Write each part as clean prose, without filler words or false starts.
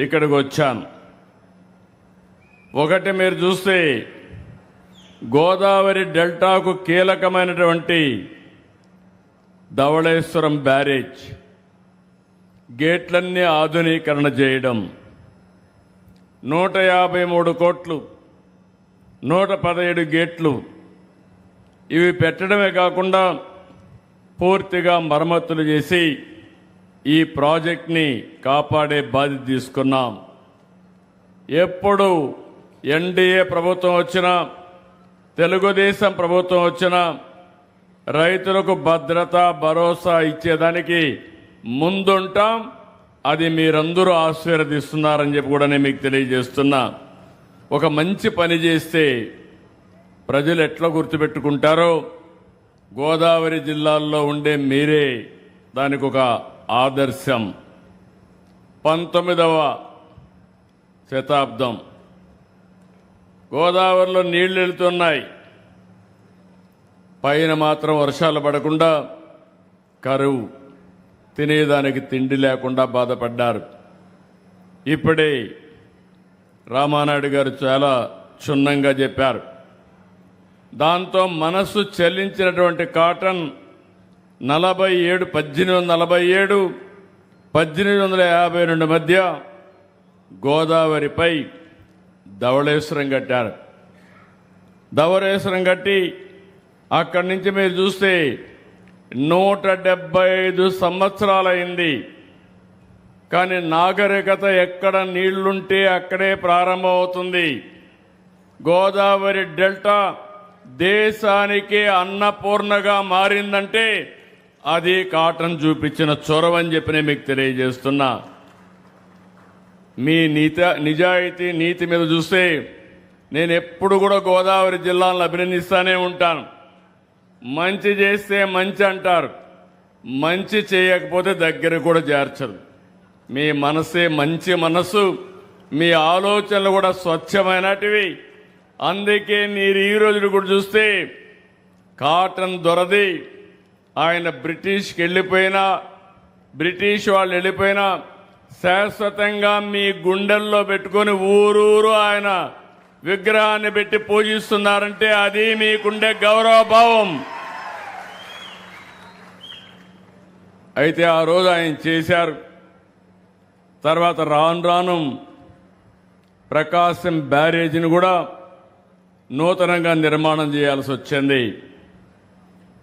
ఇక్కడికి వచ్చాను. ఒకటి మీరు చూస్తే గోదావరి డెల్టాకు కీలకమైనటువంటి ధవళేశ్వరం బ్యారేజ్ గేట్లన్నీ ఆధునీకరణ చేయడం, 153 కోట్లు, 117 గేట్లు ఇవి పెట్టడమే కాకుండా పూర్తిగా మరమ్మతులు చేసి ఈ ప్రాజెక్ట్ని కాపాడే బాధ్యత తీసుకున్నాం. ఎప్పుడు ఎన్డీఏ ప్రభుత్వం వచ్చినా, తెలుగుదేశం ప్రభుత్వం వచ్చినా రైతులకు భద్రత, భరోసా ఇచ్చేదానికి ముందుంటాం. అది మీరందరూ ఆశీర్వదిస్తున్నారని చెప్పి కూడా నేను మీకు తెలియజేస్తున్నా. ఒక మంచి పని చేస్తే ప్రజలు ఎట్లా గుర్తుపెట్టుకుంటారో గోదావరి జిల్లాల్లో ఉండే మీరే దానికి ఒక ఆదర్శం. 19వ శతాబ్దం గోదావరిలో నీళ్లు వెళుతున్నాయి, పైన మాత్రం వర్షాలు పడకుండా కరువు, తినేదానికి తిండి లేకుండా బాధపడ్డారు. ఇప్పుడే రామానాయుడు గారు చాలా క్షుణ్ణంగా చెప్పారు. దాంతో మనసు చెల్లించినటువంటి కాటన్ 1847, 1852 మధ్య గోదావరిపై ధవళేశ్వరం కట్టారు. ధవళేశ్వరం కట్టి అక్కడి నుంచి మీరు చూస్తే 175 సంవత్సరాలైంది. కానీ నాగరికత ఎక్కడ నీళ్లుంటే అక్కడే ప్రారంభమవుతుంది. గోదావరి డెల్టా దేశానికి అన్నపూర్ణగా మారిందంటే అది కాటన్ చూపించిన చొరవని చెప్పి నేను మీకు తెలియజేస్తున్నా. మీ నిజాయితీ నీతి మీద చూస్తే నేను ఎప్పుడు కూడా గోదావరి జిల్లాలను అభినందిస్తూనే ఉంటాను. మంచి చేస్తే మంచి అంటారు, మంచి చేయకపోతే దగ్గర కూడా చేర్చరు. మీ మనసే మంచి మనసు, మీ ఆలోచనలు కూడా స్వచ్ఛమైనటివి. అందుకే మీరు ఈ రోజు కూడా చూస్తే కాటన్ దొరది ఆయన బ్రిటిష్కి వెళ్ళిపోయినా, బ్రిటిష్ వాళ్ళు వెళ్ళిపోయినా శాశ్వతంగా మీ గుండెల్లో పెట్టుకొని ఊరూరు ఆయన విగ్రహాన్ని పెట్టి పూజిస్తున్నారంటే అది మీకుండే గౌరవభావం. అయితే ఆ రోజు ఆయన చేశారు. తర్వాత రాను రాను ప్రకాశం బ్యారేజీని కూడా నూతనంగా నిర్మాణం చేయాల్సి వచ్చింది.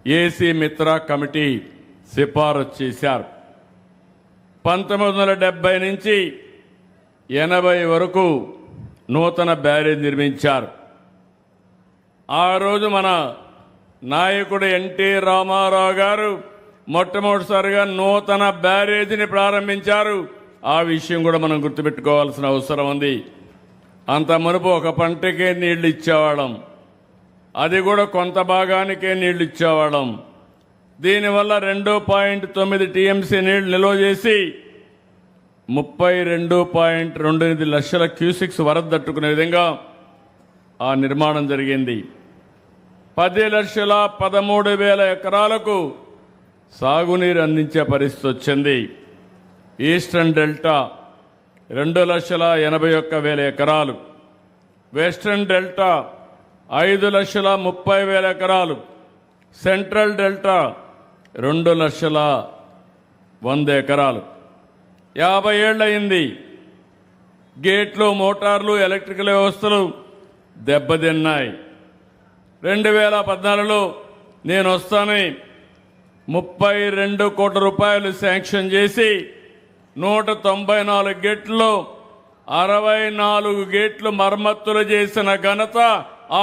ఏసీ మిత్రా కమిటీ సిఫారసు చేశారు. 1970 నుంచి 80 వరకు నూతన బ్యారేజ్ నిర్మించారు. ఆ రోజు మన నాయకుడు ఎన్టీ రామారావు గారు మొట్టమొదటిసారిగా నూతన బ్యారేజీని ప్రారంభించారు. ఆ విషయం కూడా మనం గుర్తుపెట్టుకోవాల్సిన అవసరం ఉంది. అంత మునుపు ఒక పంటకే నీళ్లు ఇచ్చేవాళ్ళం, అది కూడా కొంత భాగానికే నీళ్లు ఇచ్చేవాళ్ళం. దీనివల్ల 2.9 టీఎంసీ నీళ్లు నిల్వ చేసి 32.28 లక్షల క్యూసిక్స్ వరద తట్టుకునే విధంగా ఆ నిర్మాణం జరిగింది. 10,13,000 ఎకరాలకు సాగునీరు అందించే పరిస్థితి వచ్చింది. ఈస్టర్న్ డెల్టా 2,81,000 ఎకరాలు, వెస్టర్న్ డెల్టా 5,30,000 ఎకరాలు, సెంట్రల్ డెల్టా 2,100,000 ఎకరాలు. 50 ఏళ్లయింది. గేట్లు, మోటార్లు, ఎలక్ట్రికల్ వ్యవస్థలు దెబ్బతిన్నాయి. 2014లో నేను వస్తానని 32 కోట్ల రూపాయలు శాంక్షన్ చేసి 194 గేట్లలో 64 గేట్లు మరమ్మతులు చేసిన ఘనత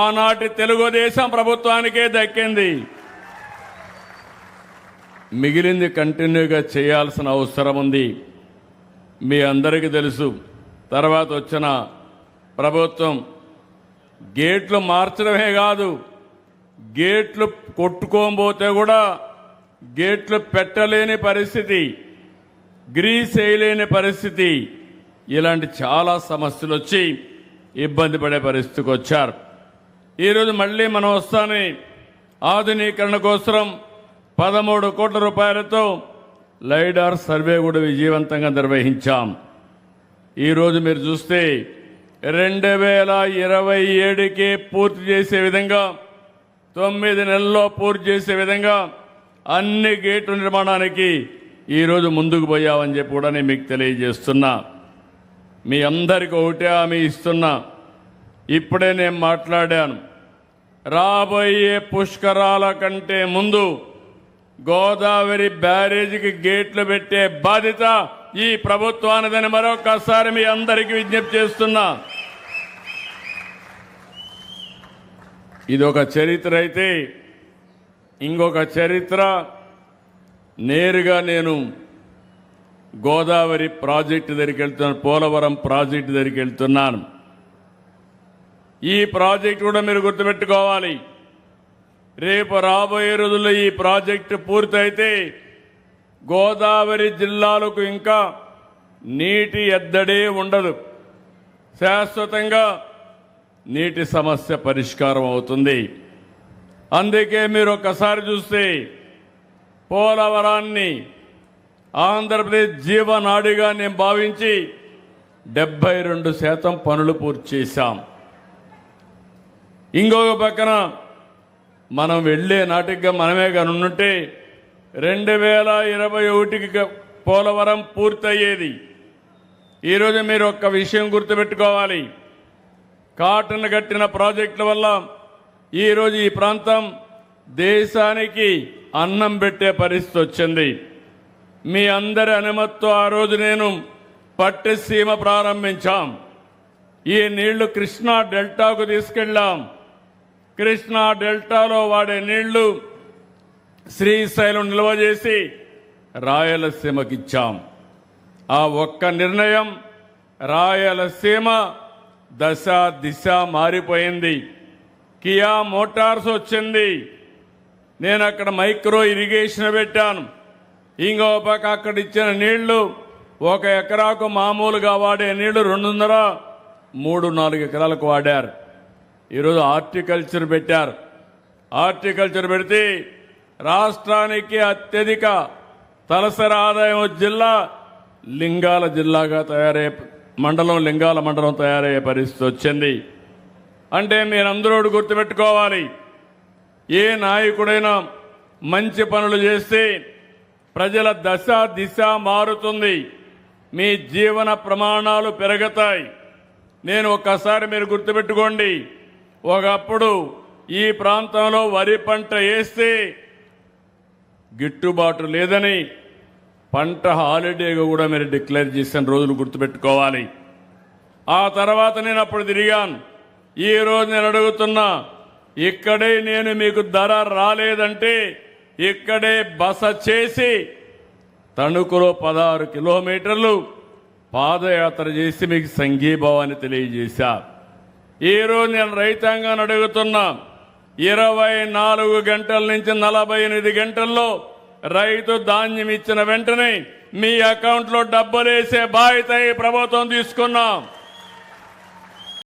ఆనాటి తెలుగుదేశం ప్రభుత్వానికే దక్కింది. మిగిలింది కంటిన్యూగా చేయాల్సిన అవసరం ఉంది. మీ అందరికీ తెలుసు, తర్వాత వచ్చిన ప్రభుత్వం గేట్లు మార్చడమే కాదు, గేట్లు కొట్టుకోబోతే కూడా గేట్లు పెట్టలేని పరిస్థితి, గ్రీస్ వేయలేని పరిస్థితి, ఇలాంటి చాలా సమస్యలు వచ్చి ఇబ్బంది పడే పరిస్థితికి వచ్చారు. ఈరోజు మళ్ళీ మనం వస్తానే ఆధునీకరణ కోసం 13 కోట్ల రూపాయలతో లైడార్ సర్వే కూడా విజయవంతంగా నిర్వహించాం. ఈరోజు మీరు చూస్తే 2027కి పూర్తి చేసే విధంగా 9 నెలల్లో పూర్తి చేసే విధంగా అన్ని గేట్ల నిర్మాణానికి ఈరోజు ముందుకు పోయామని చెప్పి కూడా నేను మీకు తెలియజేస్తున్నా. మీ అందరికీ ఒకటే హామీ ఇస్తున్నా. ఇప్పుడే నేను మాట్లాడాను. రాబోయే పుష్కరాల కంటే ముందు గోదావరి బ్యారేజీకి గేట్లు పెట్టే బాధ్యత ఈ ప్రభుత్వానిదని మరొకసారి మీ అందరికీ విజ్ఞప్తి చేస్తున్నా. ఇది ఒక చరిత్ర అయితే ఇంకొక చరిత్ర. నేరుగా నేను గోదావరి ప్రాజెక్టు దగ్గరికి వెళ్తున్నాను, పోలవరం ప్రాజెక్టు దగ్గరికి వెళ్తున్నాను. ఈ ప్రాజెక్టు కూడా మీరు గుర్తుపెట్టుకోవాలి. రేపు రాబోయే రోజుల్లో ఈ ప్రాజెక్టు పూర్తయితే గోదావరి జిల్లాలకు ఇంకా నీటి ఎద్దడే ఉండదు. శాశ్వతంగా నీటి సమస్య పరిష్కారం అవుతుంది. అందుకే మీరు ఒక్కసారి చూస్తే పోలవరాన్ని ఆంధ్రప్రదేశ్ జీవనాడిగా నేను భావించి 72% పనులు పూర్తి చేశాం. ఇంకొక పక్కన మనం వెళ్లే నాటిగా మనమే కానుంటే 2021కి పోలవరం పూర్తయ్యేది. ఈరోజు మీరు ఒక్క విషయం గుర్తుపెట్టుకోవాలి. కాటన్ కట్టిన ప్రాజెక్టుల వల్ల ఈరోజు ఈ ప్రాంతం దేశానికి అన్నం పెట్టే పరిస్థితి వచ్చింది. మీ అందరి అనుమతితో ఆ రోజు నేను పట్టిసీమ ప్రారంభించాం. ఈ నీళ్లు కృష్ణా డెల్టాకు తీసుకెళ్లాం. కృష్ణా డెల్టాలో వాడే నీళ్లు శ్రీశైలం నిల్వ చేసి రాయలసీమకిచ్చాం. ఆ ఒక్క నిర్ణయం రాయలసీమ దశ దిశ మారిపోయింది. కియా మోటార్స్ వచ్చింది. నేను అక్కడ మైక్రో ఇరిగేషన్ పెట్టాను. ఇంకో పక్క అక్కడ ఇచ్చిన నీళ్లు 1 ఎకరాకు మామూలుగా వాడే నీళ్లు 2.5-3-4 ఎకరాలకు వాడారు. ఈరోజు హార్టికల్చర్ పెట్టారు. హార్టికల్చర్ పెడితే రాష్ట్రానికి అత్యధిక తలసరి ఆదాయం జిల్లా లింగాల జిల్లాగా తయారయ్యే మండలం, లింగాల మండలం తయారయ్యే పరిస్థితి వచ్చింది. అంటే మీరందరూ గుర్తుపెట్టుకోవాలి. ఏ నాయకుడైనా మంచి పనులు చేస్తే ప్రజల దశ దిశ మారుతుంది, మీ జీవన ప్రమాణాలు పెరుగుతాయి. నేను ఒక్కసారి మీరు గుర్తుపెట్టుకోండి, ఒకప్పుడు ఈ ప్రాంతంలో వరి పంట వేస్తే గిట్టుబాటు లేదని పంట హాలిడేగా కూడా మీరు డిక్లేర్ చేసిన రోజులు గుర్తుపెట్టుకోవాలి. ఆ తర్వాత నేను అప్పుడు తిరిగాను. ఈ రోజు నేను అడుగుతున్నా, ఇక్కడే నేను మీకు ధర రాలేదంటే ఇక్కడే బస చేసి తణుకులో 16 కిలోమీటర్లు పాదయాత్ర చేసి మీకు సంఘీభావాన్ని తెలియజేశా. ఈరోజు నేను రైతాంగాన్ని అడుగుతున్నా, 24 గంటల నుంచి 48 గంటల్లో రైతు ధాన్యం ఇచ్చిన వెంటనే మీ అకౌంట్లో డబ్బులేసే బాధ్యత ఈ ప్రభుత్వం తీసుకున్నాం.